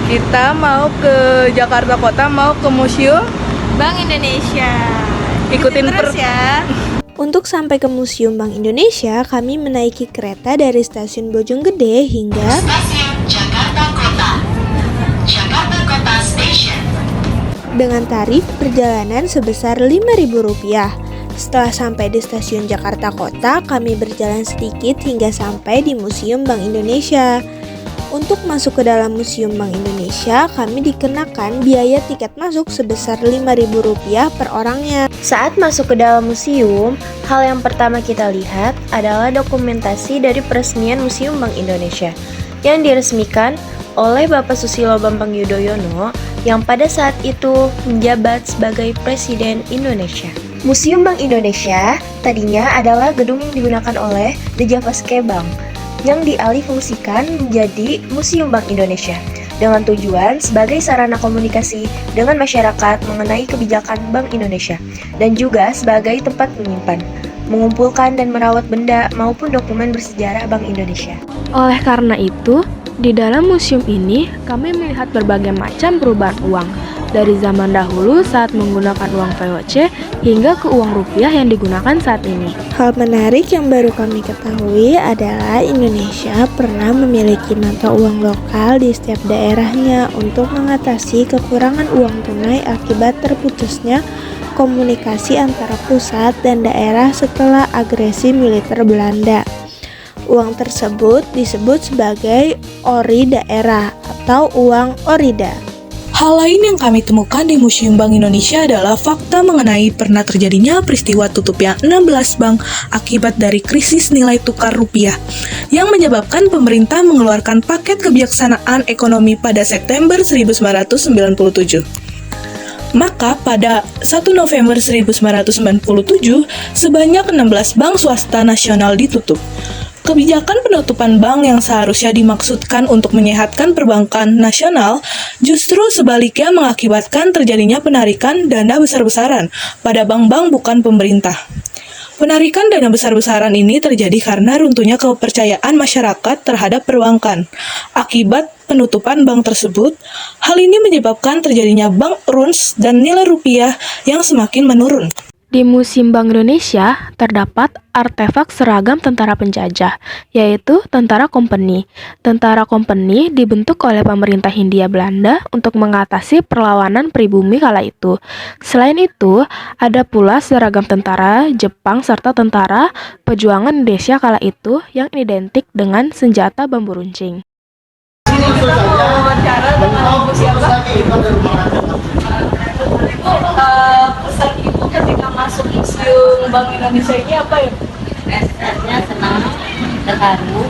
Kita mau ke Jakarta Kota, mau ke Museum Bank Indonesia. Ikutin terus ya. Untuk sampai ke Museum Bank Indonesia, kami menaiki kereta dari stasiun Bojonggede hingga Stasiun Jakarta Kota. Jakarta Kota Station. dengan tarif perjalanan sebesar Rp5.000. Setelah sampai di stasiun Jakarta Kota, kami berjalan sedikit hingga sampai di Museum Bank Indonesia. Untuk masuk ke dalam Museum Bank Indonesia, kami dikenakan biaya tiket masuk sebesar Rp5.000 per orangnya. Saat masuk ke dalam museum, hal yang pertama kita lihat adalah dokumentasi dari peresmian Museum Bank Indonesia yang diresmikan oleh Bapak Susilo Bambang Yudhoyono yang pada saat itu menjabat sebagai Presiden Indonesia. Museum Bank Indonesia tadinya adalah gedung yang digunakan oleh The Javaske Bank yang dialihfungsikan menjadi Museum Bank Indonesia dengan tujuan sebagai sarana komunikasi dengan masyarakat mengenai kebijakan Bank Indonesia dan juga sebagai tempat menyimpan, mengumpulkan dan merawat benda maupun dokumen bersejarah Bank Indonesia. Oleh karena itu, di dalam museum ini kami melihat berbagai macam perubahan uang dari zaman dahulu saat menggunakan uang VOC hingga ke uang rupiah yang digunakan saat ini. Hal menarik yang baru kami ketahui adalah Indonesia pernah memiliki mata uang lokal di setiap daerahnya untuk mengatasi kekurangan uang tunai akibat terputusnya komunikasi antara pusat dan daerah setelah agresi militer Belanda. Uang tersebut disebut sebagai ori daerah atau uang orida. Hal lain yang kami temukan di Museum Bank Indonesia adalah fakta mengenai pernah terjadinya peristiwa tutupnya 16 bank akibat dari krisis nilai tukar rupiah yang menyebabkan pemerintah mengeluarkan paket kebijaksanaan ekonomi pada September 1997. Maka pada 1 November 1997, sebanyak 16 bank swasta nasional ditutup. Kebijakan penutupan bank yang seharusnya dimaksudkan untuk menyehatkan perbankan nasional justru sebaliknya mengakibatkan terjadinya penarikan dana besar-besaran pada bank-bank bukan pemerintah. Penarikan dana besar-besaran ini terjadi karena runtuhnya kepercayaan masyarakat terhadap perbankan. Akibat penutupan bank tersebut, hal ini menyebabkan terjadinya bank runs dan nilai rupiah yang semakin menurun. Di Museum Bank Indonesia terdapat artefak seragam tentara penjajah, yaitu tentara kompeni. Tentara kompeni dibentuk oleh pemerintah Hindia Belanda untuk mengatasi perlawanan pribumi kala itu. Selain itu, ada pula seragam tentara Jepang serta tentara perjuangan Indonesia kala itu yang identik dengan senjata bambu runcing. Ini kita mau wawancara dengan Ibu siapa? Pesan Ibu ketika masuk Museum Bank Indonesia ini apa ya? Rasanya senang, terharu.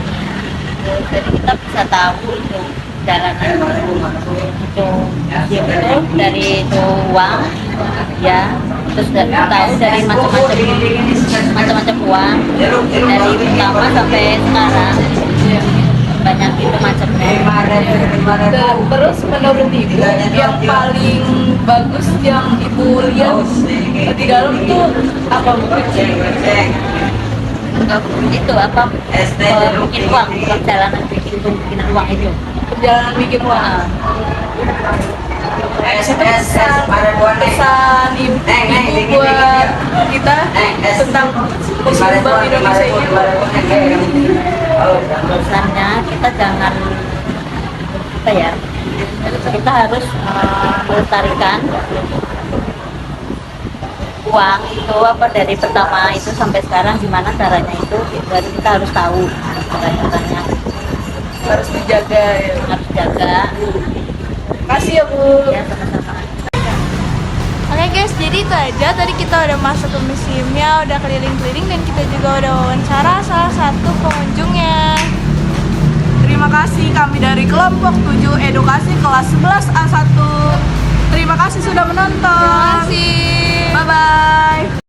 Jadi kita bisa tahu itu jalanan itu itu dari itu uang, ya. Terus tahu dari macam-macam uang dari pertama sampai sekarang. Banyak itu macamnya. Terus menurut Ibu yang paling bagus yang Ibu lihat di dalam itu apa mungkin? Itu apa? Bikin uang, perjalanan bikin uang itu. Perjalanan bikin uang. Itu pesan ibu buat kita tentang Museum Bank Indonesia ini. Pesannya kita jangan apa ya, kita harus melestarikan uang itu apa dari pertama itu sampai sekarang gimana caranya itu baru kita harus tahu caranya Harus dijaga ya. harus jaga. Kasih ya Bu. Ya, sama-sama. Oke guys, jadi itu aja. Tadi kita udah masuk ke museumnya, udah keliling-keliling, dan kita juga udah wawancara salah satu pengunjungnya. Terima kasih, kami dari kelompok 7 edukasi kelas 11 A1. Terima kasih sudah menonton. Terima kasih. Bye-bye.